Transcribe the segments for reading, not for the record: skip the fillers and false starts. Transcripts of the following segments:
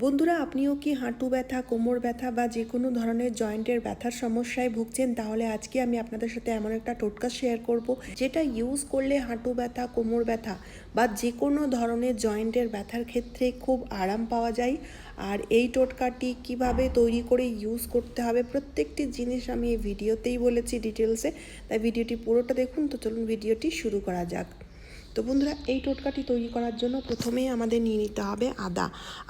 বন্ধুরা, আপনিও কি হাঁটু ব্যথা, কোমর ব্যথা বা যে কোনো ধরনের জয়েন্টের ব্যথার সমস্যায় ভুগছেন? তাহলে আজকে আমি আপনাদের সাথে এমন একটা টোটকা শেয়ার করব, যেটা ইউজ করলে হাঁটু ব্যথা, কোমর ব্যথা বা যে কোনো ধরনের জয়েন্টের ব্যথার ক্ষেত্রে খুব আরাম পাওয়া যায়। আর এই টোটকাটি কিভাবে তৈরি করে ইউজ করতে হবে প্রত্যেকটি জিনিস আমি এই ভিডিওতেই বলেছি ডিটেলসে। তাই ভিডিওটি পুরোটা দেখুন। তো চলুন ভিডিওটি শুরু করা যাক। তো বন্ধুরা, এই টোটকাটি তৈরি করার জন্য প্রথমেই আমাদের নিয়ে নিতে হবে আদা।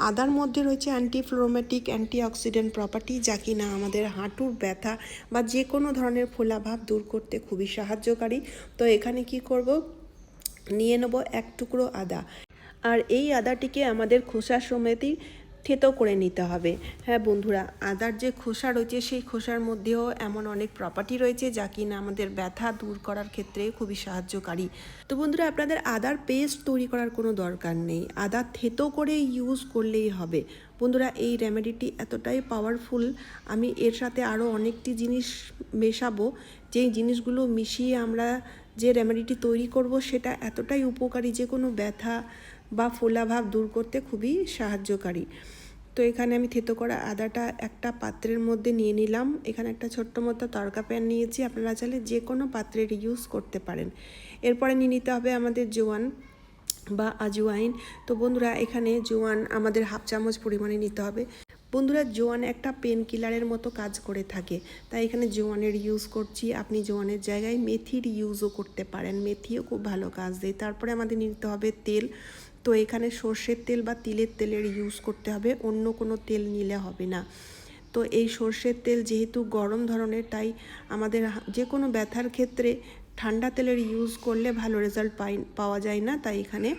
আদার মধ্যে রয়েছে অ্যান্টিইনফ্লামেটরি, অ্যান্টিঅক্সিডেন্ট প্রপার্টি, যা কিনা আমাদের হাঁটুর ব্যথা বা যে কোনো ধরনের ফোলাভাব দূর করতে খুবই সাহায্যকারী। তো এখানে কি করব, নিয়ে নেব এক টুকরো আদা। আর এই আদাটিকে আমাদের খোসা সমেতই থেতো করে নিতে হবে। হ্যাঁ বন্ধুরা, আদার যে খোসা রয়েছে সেই খোসার মধ্যেও এমন অনেক প্রপার্টি রয়েছে যা কিনা আমাদের ব্যথা দূর করার ক্ষেত্রে খুবই সাহায্যকারী। তো বন্ধুরা, আপনাদের আদার পেস্ট তৈরি করার কোনো দরকার নেই, আদা থেতো করে ইউজ করলেই হবে। বন্ধুরা, এই রেমেডিটি এতটাই পাওয়ারফুল, আমি এর সাথে আরও অনেকটি জিনিস মেশাবো। যেই জিনিসগুলো মিশিয়ে আমরা যে রেমেডিটি তৈরি করব সেটা এতটাই উপকারী, যে কোনো ব্যথা বা ফোলাভাব দূর করতে খুবই সাহায্যকারী। তো এখানে আমি থেতো করা আদাটা একটা পাত্রের মধ্যে নিয়ে নিলাম। এখানে একটা ছোট্ট মতো তড়কা প্যান নিয়েছি, আপনারা চাইলে যে কোনো পাত্রের ইউজ করতে পারেন। এরপরে নিয়ে নিতে হবে আমাদের জোয়ান বা আজওয়াইন। তো বন্ধুরা, এখানে জোয়ান আমাদের হাফ চামচ পরিমাণে নিতে হবে। বন্ধুরা, জোয়ান একটা পেন কিলারের মতো কাজ করে থাকে, তাই এখানে জোয়ানের ইউজ করছি। আপনি জোয়ানের জায়গায় মেথির ইউজও করতে পারেন, মেথিও খুব ভালো কাজ দেয়। তারপরে আমাদের নিতে হবে তেল। তো এখানে সর্ষের তেল বা তিলের তেলের ইউজ করতে হবে, অন্য কোনো তেল নিলে হবে না। তো এই সর্ষের তেল যেহেতু গরম ধরনের, তাই আমাদের যে কোনো ব্যথার ক্ষেত্রে ঠান্ডা তেলের ইউজ করলে ভালো রেজাল্ট পাওয়া যায় না। তাই এখানে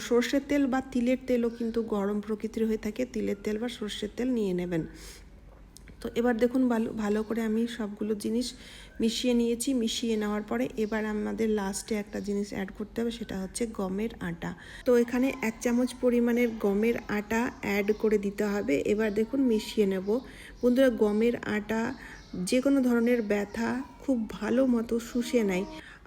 সর্ষের তেল বা তিলের তেলও কিন্তু গরম প্রকৃতির হয়ে থাকে, তিলের তেল বা সর্ষের তেল নিয়ে নেবেন। তো এবার দেখুন, ভালো করে আমি সবগুলো জিনিস মিশিয়ে নিয়েছি। মিশিয়ে নেওয়ার পরে এবার আমাদের লাস্টে একটা জিনিস অ্যাড করতে হবে, সেটা হচ্ছে গমের আটা। তো এখানে 1 চামচ পরিমাণের গমের আটা অ্যাড করে দিতে হবে। এবার দেখুন মিশিয়ে নেব। বন্ধুরা, গমের আটা যে কোনো ধরনের ব্যথা খুব ভালো মতো শুষে নেয়,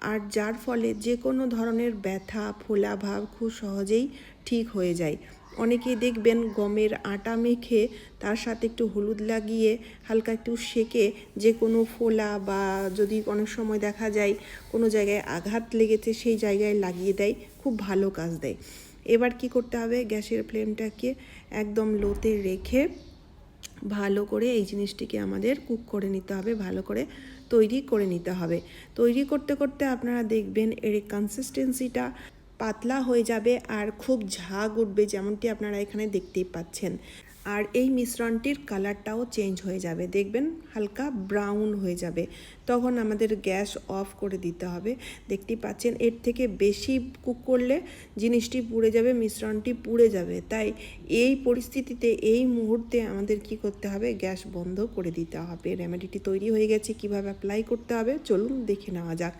আর যার ফলে যে কোনো ধরনের ব্যথা ফোলাভাব খুব সহজেই ঠিক হয়ে যায়। অনেকেই দেখবেন গমের আটা মেখে তার সাথে একটু হলুদ লাগিয়ে হালকা একটু সেকে যে কোনো ফোলা বা যদি অনেক সময় দেখা যায় কোনো জায়গায় আঘাত লেগেছে সেই জায়গায় লাগিয়ে দেয়, খুব ভালো কাজ দেয়। এবার কি করতে হবে, গ্যাসের ফ্লেমটাকে একদম লোতে রেখে ভালো করে এই জিনিসটিকে আমাদের কুক করে নিতে হবে, ভালো করে তৈরি করে নিতে হবে। তৈরি করতে করতে আপনারা দেখবেন এর কনসিস্টেন্সিটা পাতলা হয়ে যাবে আর খুব ঝাগ উঠবে, যেমনটি আপনারা এখানে দেখতেই পাচ্ছেন। আর এই মিশ্রণটির কালারটাও চেঞ্জ হয়ে যাবে, দেখবেন হালকা ব্রাউন হয়ে যাবে। তখন আমাদের গ্যাস অফ করে দিতে হবে। দেখতেই পাচ্ছেন, এর থেকে বেশি কুক করলে জিনিসটি পুড়ে যাবে, মিশ্রণটি পুড়ে যাবে। তাই এই পরিস্থিতিতে এই মুহূর্তে আমাদের কি করতে হবে, গ্যাস বন্ধ করে দিতে হবে। রেমেডিটি তৈরি হয়ে গেছে, কিভাবে অ্যাপ্লাই করতে হবে চলুন দেখে নেওয়া যাক।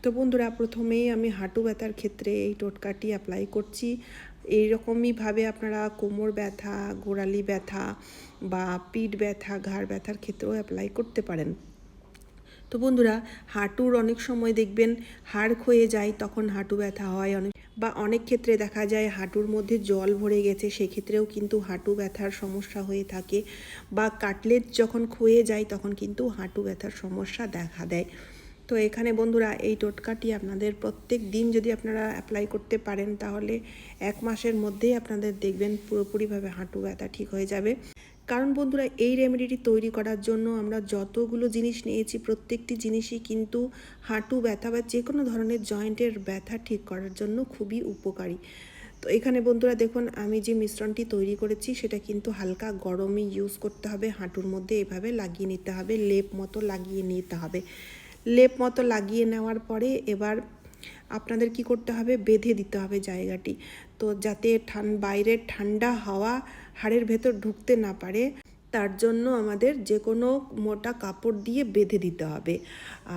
তো বন্ধুরা, প্রথমেই আমি হাঁটু ব্যথার ক্ষেত্রে এই টোটকাটি অ্যাপ্লাই করছি। এইরকমইভাবে আপনারা কোমর ব্যথা, গোড়ালি ব্যথা বা পিঠ ব্যথা, ঘাড় ব্যথার ক্ষেত্রেও অ্যাপ্লাই করতে পারেন। তো বন্ধুরা, হাঁটুর অনেক সময় দেখবেন হাড় ক্ষয়ে যায়, তখন হাঁটু ব্যথা হয়। অনেক ক্ষেত্রে দেখা যায় হাঁটুর মধ্যে জল ভরে গেছে, সেক্ষেত্রেও কিন্তু হাঁটু ব্যথার সমস্যা হয়ে থাকে। বা কাটলেট যখন ক্ষয়ে যায় তখন কিন্তু হাঁটু ব্যথার সমস্যা দেখা দেয়। তো এখানে বন্ধুরা, এই টোটকাটি আপনাদের প্রত্যেক দিন যদি আপনারা অ্যাপ্লাই করতে পারেন, তাহলে 1 মাসের মধ্যেই আপনাদের দেখবেন পুরোপুরিভাবে হাঁটু ব্যথা ঠিক হয়ে যাবে। কারণ বন্ধুরা, এই রেমেডিটি তৈরি করার জন্য আমরা যতগুলো জিনিস নিয়েছি প্রত্যেকটি জিনিসই কিন্তু হাঁটু ব্যথা বা যে কোনো ধরনের জয়েন্টের ব্যথা ঠিক করার জন্য খুবই উপকারী। তো এখানে বন্ধুরা দেখুন, আমি যে মিশ্রণটি তৈরি করেছি সেটা কিন্তু হালকা গরমে ইউজ করতে হবে। হাঁটুর মধ্যে এভাবে লাগিয়ে নিতে হবে, লেপ মতো লাগিয়ে নিতে হবে। লেপ মতো লাগিয়ে নেওয়ার পরে এবার আপনাদের কি করতে হবে, বেঁধে দিতে হবে জায়গাটি। তো যাতে বাইরের ঠান্ডা হাওয়া হাড়ের ভেতর ঢুকতে না পারে, তার জন্য আমাদের যে কোনো মোটা কাপড় দিয়ে বেঁধে দিতে হবে।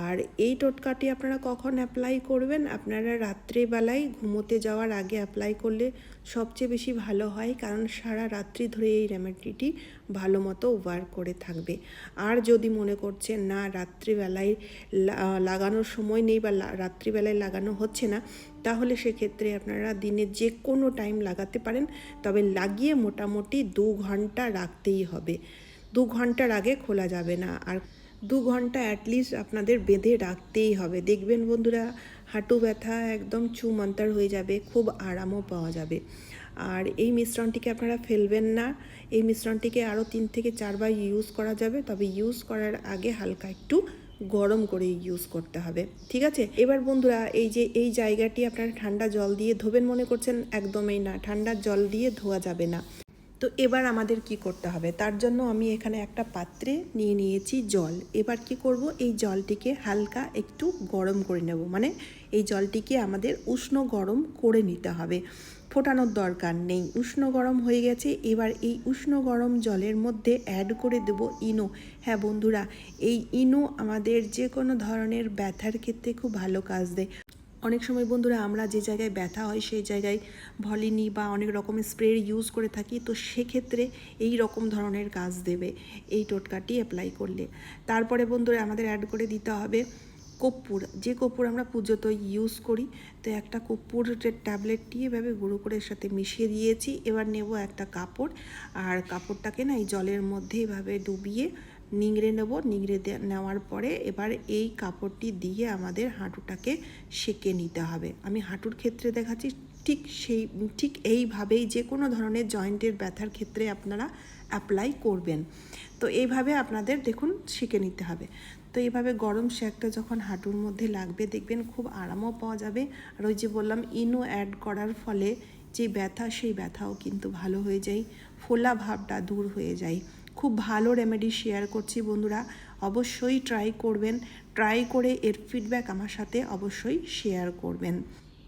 আর এই টোটকাটি আপনারা কখন অ্যাপ্লাই করবেন, আপনারা রাত্রেবেলায় ঘুমোতে যাওয়ার আগে অ্যাপ্লাই করলে সবচেয়ে বেশি ভালো হয়, কারণ সারা রাত্রি ধরে এই রেমেডিটি ভালো মতো ওয়ার্ক করে থাকবে। আর যদি মনে করছেন না রাত্রিবেলায় লাগানোর সময় নেই বা রাত্রিবেলায় লাগানো হচ্ছে না, তাহলে সেক্ষেত্রে আপনারা দিনে যে কোনো টাইম লাগাতে পারেন, তবে লাগিয়ে মোটামুটি 2 ঘন্টা রাখতেই হবে। 2 ঘন্টার আগে খোলা যাবে না। আর 2 ঘন্টা অ্যাটলিস্ট আপনাদের বেঁধে রাখতেই হবে। দেখবেন বন্ধুরা, হাঁটু ব্যথা একদম চুমন্তার হয়ে যাবে, খুব আরামও পাওয়া যাবে। আর এই মিশ্রণটিকে আপনারা ফেলবেন না। এই মিশ্রণটিকে আরও 3 থেকে 4 বার ইউজ করা যাবে, তবে ইউজ করার আগে হালকা একটু গরম করে ইউজ করতে হবে, ঠিক আছে? এবার বন্ধুরা, এই জায়গাটি আপনারা ঠান্ডা জল দিয়ে ধোবেন মনে করছেন, একদমই না, ঠান্ডা জল দিয়ে ধোয়া যাবে না। তো এবার আমাদের কি করতে হবে, তার জন্য আমি এখানে একটা পাত্রে নিয়ে নিয়েছি জল। এবার কি করব, এই জলটিকে হালকা একটু গরম করে নেব, মানে এই জলটিকে আমাদের উষ্ণ গরম করে নিতে হবে, ফোটানোর দরকার নেই। উষ্ণ গরম হয়ে গেছে, এবার এই উষ্ণ গরম জলের মধ্যে অ্যাড করে দেব ইনো। হ্যাঁ বন্ধুরা, এই ইনো আমাদের যে কোনো ধরনের ব্যথার ক্ষেত্রে খুব ভালো কাজ দেয়। অনেক সময় বন্ধুরা আমরা যে জায়গায় ব্যথা হয় সেই জায়গায় ভলিনি বা অনেক রকমের স্প্রে ইউজ করে থাকি, তো সেক্ষেত্রে এই রকম ধরনের কাজ দেবে এই টোটকাটি অ্যাপ্লাই করলে। তারপরে বন্ধুরা আমাদের অ্যাড করে দিতে হবে কর্পূর। যে কর্পূর আমরা পুজোতে ইউজ করি, তো একটা কর্পূরের ট্যাবলেটটি এভাবে গুঁড়ো করে এর সাথে মিশিয়ে দিয়েছি। এবার নেব একটা কাপড়, আর কাপড়টাকে না এই জলের মধ্যে এভাবে ডুবিয়ে নিংড়ে নেব। নিংড়ে নেওয়ার পরে এবার এই কাপড়টি দিয়ে আমাদের হাঁটুটাকে সেঁকে নিতে হবে। আমি হাঁটুর ক্ষেত্রে দেখাচ্ছি, ঠিক এইভাবেই যে কোনো ধরনের জয়েন্টের ব্যথার ক্ষেত্রে আপনারা অ্যাপ্লাই করবেন। তো এইভাবে আপনাদের দেখুন সেঁকে নিতে হবে। তো এইভাবে গরম সেঁকটা যখন হাঁটুর মধ্যে লাগবে, দেখবেন খুব আরামও পাওয়া যাবে। আর ওই যে বললাম, ইনো অ্যাড করার ফলে যে ব্যথা, সেই ব্যথাও কিন্তু ভালো হয়ে যায়, ফোলা ভাবটা দূর হয়ে যায়। খুব ভালো রেমেডি শেয়ার করছি বন্ধুরা, অবশ্যই ট্রাই করবেন। ট্রাই করে এর ফিডব্যাক আমার সাথে অবশ্যই শেয়ার করবেন।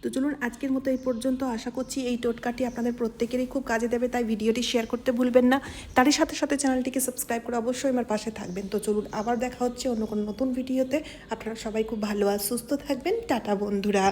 তো চলুন আজকের মতো এই পর্যন্ত। আশা করছি এই টোটকাটি আপনাদের প্রত্যেকেরই খুব কাজে দেবে, তাই ভিডিওটি শেয়ার করতে ভুলবেন না। তারই সাথে সাথে চ্যানেলটিকে সাবস্ক্রাইব করে অবশ্যই আমার পাশে থাকবেন। তো চলুন আবার দেখা হচ্ছে অন্য কোনো নতুন ভিডিওতে। আপনারা সবাই খুব ভালো আর সুস্থ থাকবেন। টাটা বন্ধুরা।